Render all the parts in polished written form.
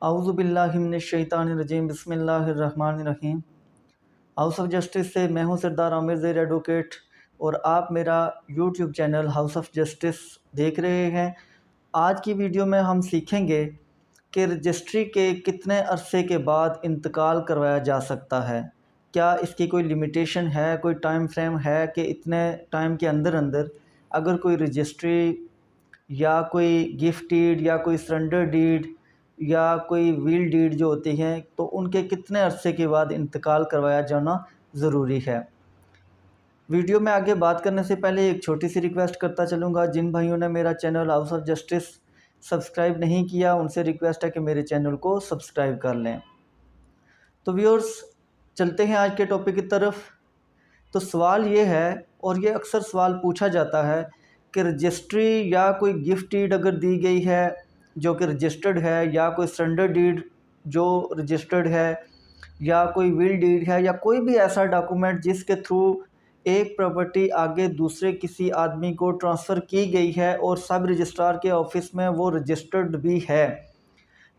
आऊज़ु बिल्लाहि मिनश्शैतानिर्रजीम बिस्मिल्लाहिर्रहमानिर्रहीम। House of justice से मैं हूं सरदार आमिर ज़ेर एडवोकेट और आप मेरा YouTube channel house of justice देख रहे हैं। आज की वीडियो में हम सीखेंगे कि रजिस्ट्री के कितने अरसे के बाद इंतकाल करवाया जा सकता है। क्या इसकी कोई लिमिटेशन है, कोई टाइम फ्रेम है कि इतने टाइम के अंदर अंदर अगर कोई रजिस्ट्री या कोई गिफ्ट डीड या कोई सरेंडर डीड या कोई विल डीड जो होती हैं तो उनके कितने अरसे के बाद इंतकाल करवाया जाना ज़रूरी है। वीडियो में आगे बात करने से पहले एक छोटी सी रिक्वेस्ट करता चलूँगा, जिन भाइयों ने मेरा channel house of justice subscribe नहीं किया उनसे रिक्वेस्ट है कि मेरे चैनल को सब्सक्राइब कर लें। तो व्यूअर्स, चलते हैं आज के टॉपिक की तरफ। तो सवाल ये है, और ये अक्सर सवाल पूछा जाता है कि रजिस्ट्री या कोई गिफ्ट डीड अगर दी गई है जो कि रजिस्टर्ड है, या कोई सरेंडर डीड जो रजिस्टर्ड है, या कोई विल डीड है, या कोई भी ऐसा डॉक्यूमेंट जिसके थ्रू एक प्रॉपर्टी आगे दूसरे किसी आदमी को ट्रांसफ़र की गई है और सब रजिस्ट्रार के ऑफिस में वो रजिस्टर्ड भी है,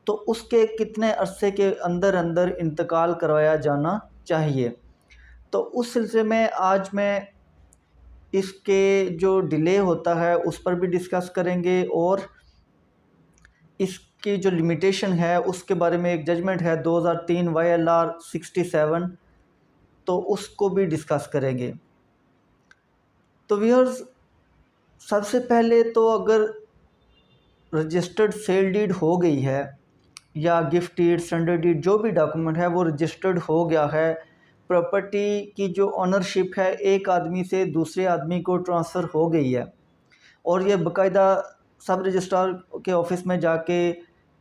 तो उसके कितने अरसे के अंदर अंदर इंतकाल करवाया जाना चाहिए। तो उस सिलसिले में आज मैं इसके जो डिले होता है उस पर भी डिस्कस करेंगे और इसकी जो लिमिटेशन है उसके बारे में एक जजमेंट है 2003 YLR 67, तो उसको भी डिस्कस करेंगे। तो व्यूअर्स, सबसे पहले तो अगर रजिस्टर्ड सेल डीड हो गई है या गिफ्ट डीड, सरेंडर डीड, जो भी डॉक्यूमेंट है वो रजिस्टर्ड हो गया है, प्रॉपर्टी की जो ऑनरशिप है एक आदमी से दूसरे आदमी को ट्रांसफ़र हो गई है और ये बाकायदा सब रजिस्ट्रार के ऑफिस में जाके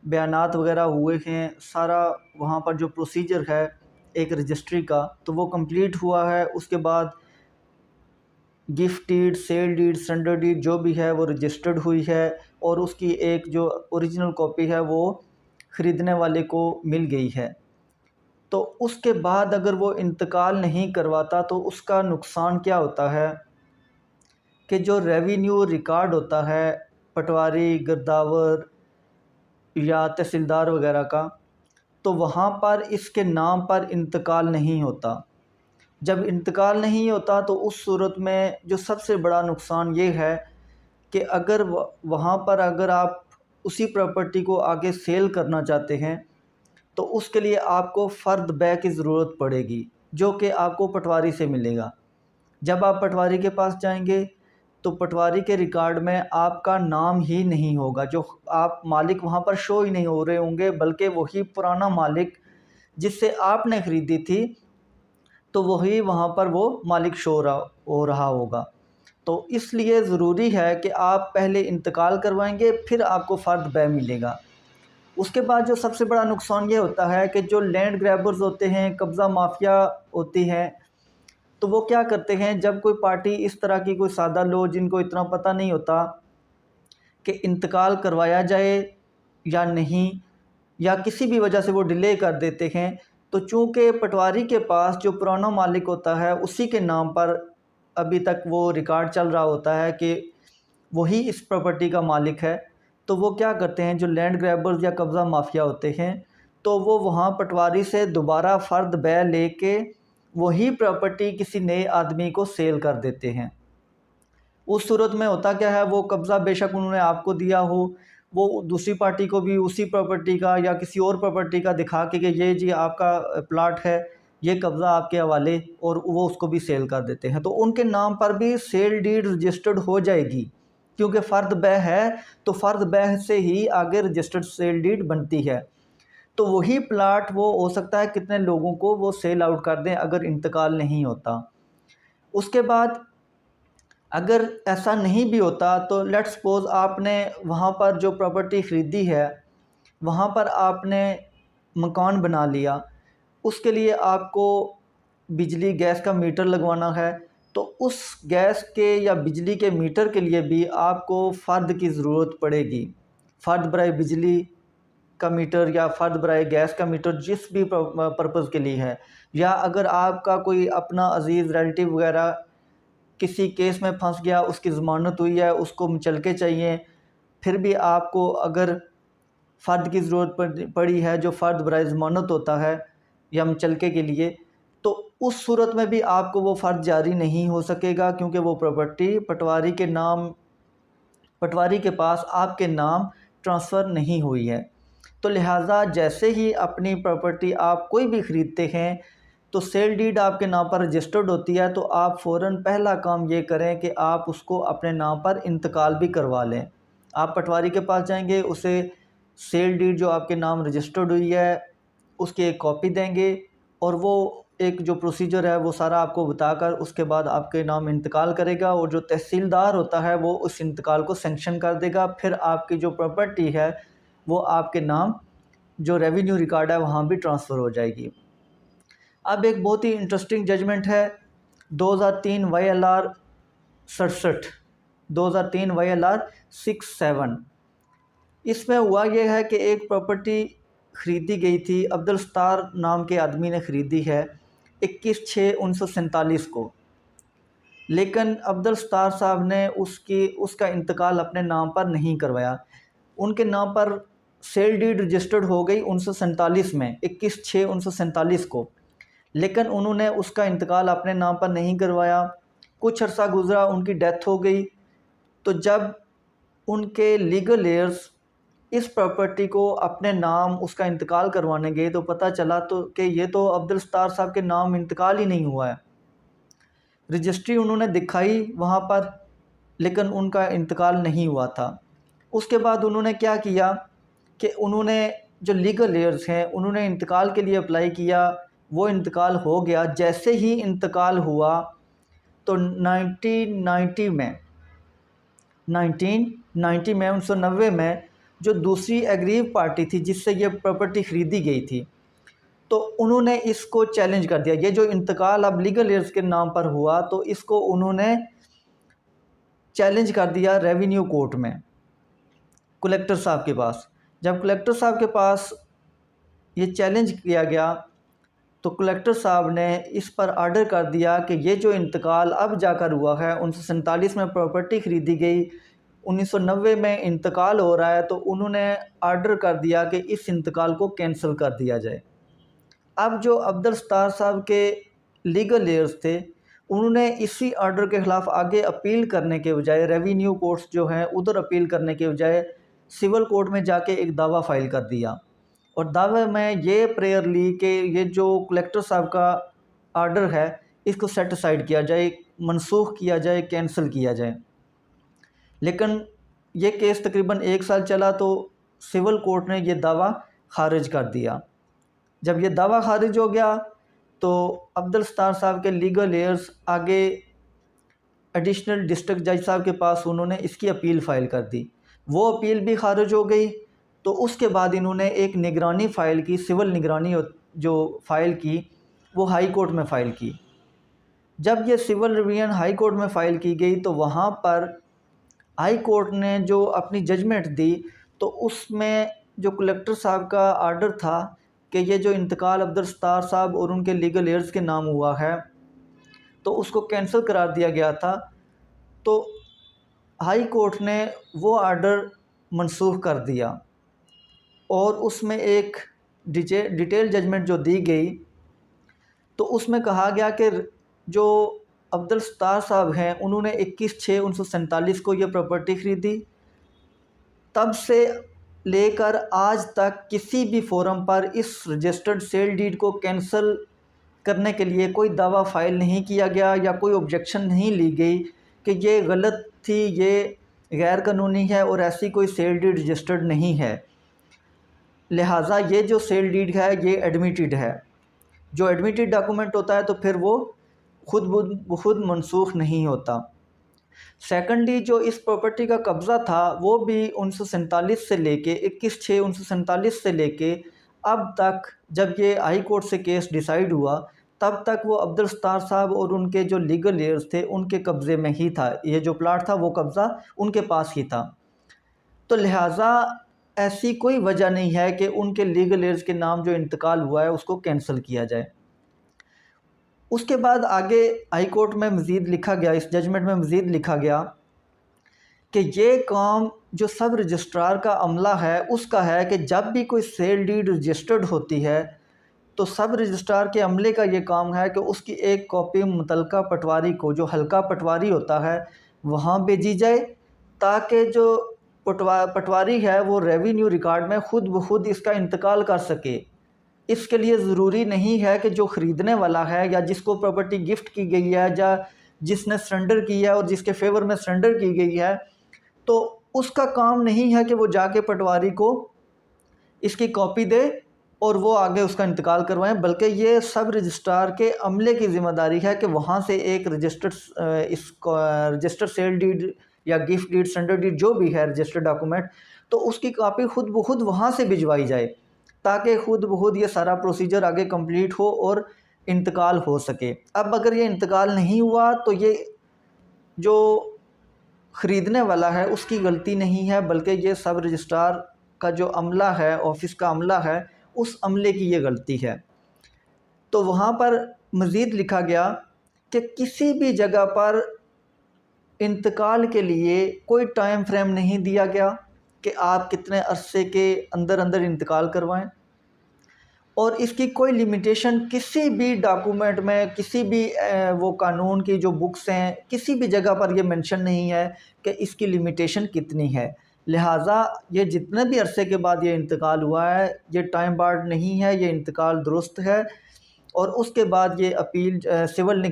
बयानात वगैरह हुए हैं, सारा वहाँ पर जो प्रोसीजर है एक रजिस्ट्री का तो वो कंप्लीट हुआ है। उसके बाद gift deed, sale deed, surrender deed जो भी है वो रजिस्टर्ड हुई है और उसकी एक जो ओरिजिनल कॉपी है वो ख़रीदने वाले को मिल गई है। तो उसके बाद अगर वो इंतकाल नहीं करवाता तो उसका नुकसान क्या होता है कि जो रेवेन्यू रिकॉर्ड होता है पटवारी, गिरदावर या तहसीलदार वगैरह का, तो वहाँ पर इसके नाम पर इंतकाल नहीं होता। जब इंतकाल नहीं होता तो उस सूरत में जो सबसे बड़ा नुकसान ये है कि अगर वहाँ पर अगर आप उसी प्रॉपर्टी को आगे सेल करना चाहते हैं तो उसके लिए आपको फ़र्द बै की ज़रूरत पड़ेगी जो कि आपको पटवारी से मिलेगा। जब आप पटवारी के पास जाएंगे तो पटवारी के रिकॉर्ड में आपका नाम ही नहीं होगा, जो आप मालिक वहाँ पर शो ही नहीं हो रहे होंगे, बल्कि वही पुराना मालिक जिससे आपने ख़रीदी थी तो वही वहाँ पर वो मालिक शो हो रहा होगा। तो इसलिए ज़रूरी है कि आप पहले इंतकाल करवाएंगे फिर आपको फ़र्द बै मिलेगा। उसके बाद जो सबसे बड़ा नुकसान ये होता है कि जो लैंड ग्रैबर्स होते हैं, कब्ज़ा माफिया होती हैं, तो वो क्या करते हैं, जब कोई पार्टी इस तरह की कोई सादा लोग जिनको इतना पता नहीं होता कि इंतकाल करवाया जाए या नहीं, या किसी भी वजह से वो डिले कर देते हैं, तो चूँकि पटवारी के पास जो पुराना मालिक होता है उसी के नाम पर अभी तक वो रिकॉर्ड चल रहा होता है कि वही इस प्रॉपर्टी का मालिक है, तो वो क्या करते हैं, जो लैंड ग्रैबर्स या कब्ज़ा माफिया होते हैं, तो वो वहाँ पटवारी से दोबारा फ़र्द बै लेके वही प्रॉपर्टी किसी नए आदमी को सेल कर देते हैं। उस सूरत में होता क्या है, वो कब्ज़ा बेशक उन्होंने आपको दिया हो, वो दूसरी पार्टी को भी उसी प्रॉपर्टी का या किसी और प्रॉपर्टी का दिखा के कि ये जी आपका प्लाट है, ये कब्ज़ा आपके हवाले, और वो उसको भी सेल कर देते हैं। तो उनके नाम पर भी सेल डीड रजिस्टर्ड हो जाएगी, क्योंकि फ़र्द बै है तो फ़र्द बै से ही आगे रजिस्टर्ड सेल डीड बनती है। तो वही प्लाट वो हो सकता है कितने लोगों को वो सेल आउट कर दें अगर इंतकाल नहीं होता। उसके बाद अगर ऐसा नहीं भी होता तो लेट्स सपोज़ आपने वहाँ पर जो प्रॉपर्टी ख़रीदी है वहाँ पर आपने मकान बना लिया, उसके लिए आपको बिजली गैस का मीटर लगवाना है, तो उस गैस के या बिजली के मीटर के लिए भी आपको फ़र्द की ज़रूरत पड़ेगी। फ़र्द बराए बिजली का मीटर या फ़र्द बराए गैस का मीटर जिस भी पर्पज़ के लिए है, या अगर आपका कोई अपना अज़ीज़ रिलेटिव वगैरह किसी केस में फंस गया, उसकी ज़मानत हुई है, उसको मुचलके चाहिए, फिर भी आपको अगर फ़र्द की ज़रूरत पड़ी है, जो फ़र्द बराए ज़मानत होता है या मुचलके के लिए, तो उस सूरत में भी आपको वो फ़र्द जारी नहीं हो सकेगा, क्योंकि वो प्रॉपर्टी पटवारी के पास आपके नाम ट्रांसफ़र नहीं हुई है। तो लिहाजा जैसे ही अपनी प्रॉपर्टी आप कोई भी ख़रीदते हैं तो सेल डीड आपके नाम पर रजिस्टर्ड होती है, तो आप फ़ौरन पहला काम ये करें कि आप उसको अपने नाम पर इंतकाल भी करवा लें। आप पटवारी के पास जाएंगे, उसे सेल डीड जो आपके नाम रजिस्टर्ड हुई है उसकी एक कॉपी देंगे, और वो एक जो प्रोसीजर है वो सारा आपको बताकर उसके बाद आपके नाम इंतकाल करेगा, और जो तहसीलदार होता है वो उस इंतकाल को सेंक्शन कर देगा। फिर आपकी जो प्रॉपर्टी है वो आपके नाम जो रेवेन्यू रिकॉर्ड है वहाँ भी ट्रांसफ़र हो जाएगी। अब एक बहुत ही इंटरेस्टिंग जजमेंट है 2003 YLR 67, 2003 YLR 67। इसमें हुआ यह है कि एक प्रॉपर्टी ख़रीदी गई थी, अब्दुल सत्तार नाम के आदमी ने ख़रीदी है 21/6/1947 को, लेकिन अब्दुल सत्तार साहब ने उसका इंतकाल अपने नाम पर नहीं करवाया। उनके नाम पर सेल डीड रजिस्टर्ड हो गई 1947 में, 21/6/1947 को, लेकिन उन्होंने उसका इंतकाल अपने नाम पर नहीं करवाया। कुछ अर्सा गुज़रा, उनकी डेथ हो गई। तो जब उनके लीगल एयर्स इस प्रॉपर्टी को अपने नाम उसका इंतकाल करवाने गए तो पता चला तो कि ये तो अब्दुल सत्तार साहब के नाम इंतकाल ही नहीं हुआ है। रजिस्ट्री उन्होंने दिखाई वहाँ पर, लेकिन उनका इंतकाल नहीं हुआ था। उसके बाद उन्होंने क्या किया कि उन्होंने जो लीगल एयर्स हैं उन्होंने इंतकाल के लिए अप्लाई किया, वो इंतकाल हो गया। जैसे ही इंतकाल हुआ तो 1990 में 1990 में जो दूसरी एग्रीव पार्टी थी जिससे ये प्रॉपर्टी ख़रीदी गई थी, तो उन्होंने इसको चैलेंज कर दिया। ये जो इंतकाल अब लीगल एयर्स के नाम पर हुआ तो इसको उन्होंने चैलेंज कर दिया रेवेन्यू कोर्ट में, कलेक्टर साहब के पास। जब कलेक्टर साहब के पास ये चैलेंज किया गया तो कलेक्टर साहब ने इस पर आर्डर कर दिया कि ये जो इंतकाल अब जाकर हुआ है, 1947 में प्रॉपर्टी ख़रीदी गई, 1990 में इंतकाल हो रहा है, तो उन्होंने आर्डर कर दिया कि इस इंतकाल को कैंसिल कर दिया जाए। अब जो अब्दुल सत्तार साहब के लीगल एयर्स थे उन्होंने इसी आर्डर के ख़िलाफ़ आगे अपील करने के बजाय, रेवेन्यू कोर्ट्स जो हैं उधर अपील करने के बजाय सिविल कोर्ट में जाके एक दावा फ़ाइल कर दिया, और दावे में ये प्रेयर ली कि ये जो कलेक्टर साहब का आर्डर है इसको सेट असाइड किया जाए, मनसूख किया जाए, कैंसिल किया जाए। लेकिन ये केस तकरीबन 1 साल चला तो सिविल कोर्ट ने ये दावा खारिज कर दिया। जब ये दावा खारिज हो गया तो अब्दुल सत्तार साहब के लीगल एयर्स आगे एडिशनल डिस्ट्रिक्ट जज साहब के पास उन्होंने इसकी अपील फ़ाइल कर दी। वो अपील भी खारिज हो गई। तो उसके बाद इन्होंने एक निगरानी फ़ाइल की, सिविल निगरानी जो फ़ाइल की वो हाई कोर्ट में फ़ाइल की। जब ये सिविल रिवीजन हाई कोर्ट में फ़ाइल की गई तो वहाँ पर हाई कोर्ट ने जो अपनी जजमेंट दी तो उसमें जो कलेक्टर साहब का आर्डर था कि ये जो इंतकाल अब्दुल सत्तार साहब और उनके लीगल एयर्स के नाम हुआ है तो उसको कैंसिल करार दिया गया था। तो हाई कोर्ट ने वो आर्डर मनसूख कर दिया और उसमें एक डिटेल जजमेंट जो दी गई तो उसमें कहा गया कि जो अब्दुल सत्तार साहब हैं उन्होंने 21/6/1947 को ये प्रॉपर्टी ख़रीदी। तब से लेकर आज तक किसी भी फोरम पर इस रजिस्टर्ड सेल डीड को कैंसिल करने के लिए कोई दावा फ़ाइल नहीं किया गया या कोई ऑब्जेक्शन नहीं ली गई कि ये गलत थी, ये गैर कानूनी है और ऐसी कोई सेल डीड रजिस्टर्ड नहीं है। लिहाजा ये जो सेल डीड है ये एडमिटेड है। जो एडमिटेड डॉक्यूमेंट होता है तो फिर वो खुद मनसूख नहीं होता। सेकेंडली जो इस प्रॉपर्टी का कब्ज़ा था वो भी 1947 से लेके 21/6/1947 से लेके अब तक, जब ये हाई कोर्ट से केस डिसाइड हुआ तब तक वो अब्दुल सत्तार साहब और उनके जो लीगल एयर्स थे उनके कब्ज़े में ही था। ये जो प्लाट था वो कब्ज़ा उनके पास ही था। तो लिहाजा ऐसी कोई वजह नहीं है कि उनके लीगल एयर्स के नाम जो इंतकाल हुआ है उसको कैंसिल किया जाए। उसके बाद आगे हाई कोर्ट में मज़ीद लिखा गया, इस जजमेंट में मज़ीद लिखा गया कि ये काम जो सब रजिस्ट्रार का अमला है उसका है कि जब भी कोई सेल डीड रजिस्टर्ड होती है तो सब रजिस्ट्रार के अमले का ये काम है कि उसकी एक कॉपी मुतलका पटवारी को, जो हल्का पटवारी होता है, वहाँ भेजी जाए, ताकि जो पटवारी है वो रेवेन्यू रिकॉर्ड में ख़ुद ब खुद इसका इंतकाल कर सके। इसके लिए ज़रूरी नहीं है कि जो ख़रीदने वाला है या जिसको प्रॉपर्टी गिफ्ट की गई है या जिसने सरेंडर किया है और जिसके फेवर में सरेंडर की गई है, तो उसका काम नहीं है कि वो जाके पटवारी को इसकी कॉपी दे और वो आगे उसका इंतकाल करवाएं, बल्कि ये सब रजिस्ट्रार के अमले की ज़िम्मेदारी है कि वहाँ से एक रजिस्टर्ड सेल डीड या गिफ्ट डीड, सरेंडर डीड, जो भी है रजिस्टर्ड डॉक्यूमेंट, तो उसकी कॉपी ख़ुद ब खुद वहाँ से भिजवाई जाए, ताकि ख़ुद ब खुद ये सारा प्रोसीजर आगे कंप्लीट हो और इंतकाल हो सके। अब अगर ये इंतकाल नहीं हुआ तो ये जो ख़रीदने वाला है उसकी गलती नहीं है, बल्कि ये सब रजिस्ट्रार का जो अमला है, ऑफिस का अमला है, उस अमले की ये गलती है। तो वहाँ पर मज़ीद लिखा गया कि किसी भी जगह पर इंतकाल के लिए कोई टाइम फ्रेम नहीं दिया गया कि आप कितने अरसे के अंदर अंदर इंतकाल करवाएं, और इसकी कोई लिमिटेशन किसी भी डॉक्यूमेंट में, किसी भी वो कानून की जो बुक्स हैं, किसी भी जगह पर ये मेंशन नहीं है कि इसकी लिमिटेशन कितनी है। लिहाजा ये जितने भी अरसे के बाद ये इंतकाल हुआ है, ये टाइम बार्ड नहीं है, ये इंतकाल दुरुस्त है। और उसके बाद ये अपील सिविल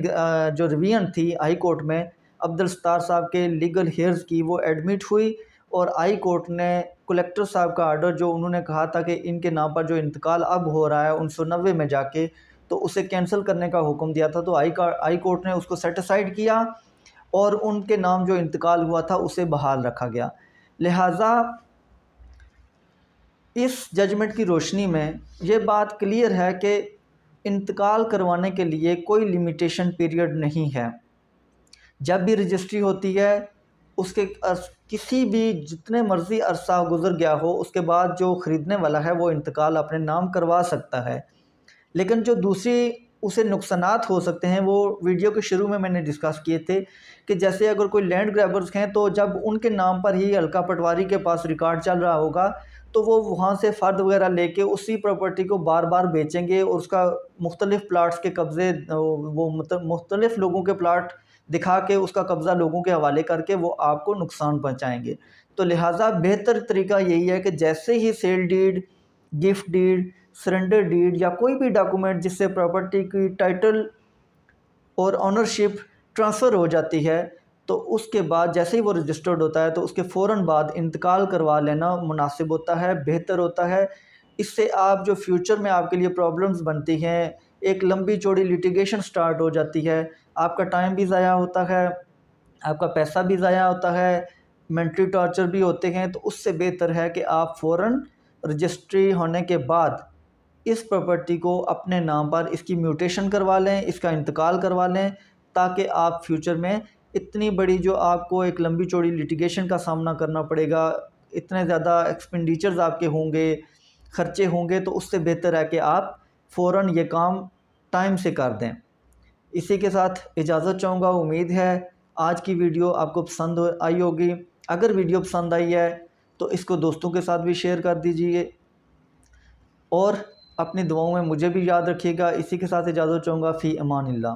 जो रिवीजन थी हाई कोर्ट में, अब्दुल सत्तार साहब के लीगल हेयर्स की, वो एडमिट हुई और हाई कोर्ट ने कलेक्टर साहब का आर्डर, जो उन्होंने कहा था कि इनके नाम पर जो इंतकाल अब हो रहा है 1990 में जाके, तो उसे कैंसिल करने का हुक्म दिया था, तो हाई कोर्ट ने उसको सेटिसाइड किया और उनके नाम जो इंतकाल हुआ था उसे बहाल रखा गया। लिहाजा इस जजमेंट की रोशनी में ये बात क्लियर है कि इंतकाल करवाने के लिए कोई लिमिटेशन पीरियड नहीं है। जब भी रजिस्ट्री होती है उसके किसी भी जितने मर्ज़ी अरसा गुज़र गया हो, उसके बाद जो ख़रीदने वाला है वो इंतकाल अपने नाम करवा सकता है। लेकिन जो दूसरी उसे नुकसानात हो सकते हैं, वो वीडियो के शुरू में मैंने डिस्कस किए थे कि जैसे अगर कोई लैंड ग्रैबर्स हैं, तो जब उनके नाम पर ही हल्का पटवारी के पास रिकॉर्ड चल रहा होगा, तो वो वहाँ से फ़र्द वगैरह लेके उसी प्रॉपर्टी को बार बार बेचेंगे और उसका मुख्तलिफ़ प्लाट्स के कब्ज़े, वो मुख्तलिफ़ लोगों के प्लाट दिखा के उसका कब्ज़ा लोगों के हवाले करके वो आपको नुकसान पहुँचाएँगे। तो लिहाजा बेहतर तरीका यही है कि जैसे ही sale deed, gift deed, surrender deed या कोई भी डॉक्यूमेंट जिससे प्रॉपर्टी की टाइटल और ऑनरशिप ट्रांसफ़र हो जाती है, तो उसके बाद जैसे ही वो रजिस्टर्ड होता है तो उसके फ़ौरन बाद इंतकाल करवा लेना मुनासिब होता है, बेहतर होता है। इससे आप जो फ्यूचर में आपके लिए प्रॉब्लम्स बनती हैं, एक लंबी चौड़ी लिटिगेशन स्टार्ट हो जाती है, आपका टाइम भी ज़ाया होता है, आपका पैसा भी ज़ाया होता है, मेंटली टॉर्चर भी होते हैं। तो उससे बेहतर है कि आप फ़ौरन रजिस्ट्री होने के बाद इस प्रॉपर्टी को अपने नाम पर इसकी म्यूटेशन करवा लें, इसका इंतकाल करवा लें, ताकि आप फ्यूचर में इतनी बड़ी जो आपको एक लंबी चौड़ी लिटिगेशन का सामना करना पड़ेगा, इतने ज़्यादा एक्सपेंडिचर्स आपके होंगे, ख़र्चे होंगे, तो उससे बेहतर है कि आप फ़ौरन ये काम टाइम से कर दें। इसी के साथ इजाज़त चाहूँगा। उम्मीद है आज की वीडियो आपको पसंद आई होगी। अगर वीडियो पसंद आई है तो इसको दोस्तों के साथ भी शेयर कर दीजिए और अपनी दुआओं में मुझे भी याद रखिएगा। इसी के साथ इजाज़त चाहूँगा। फ़ी अमानिल्लाह।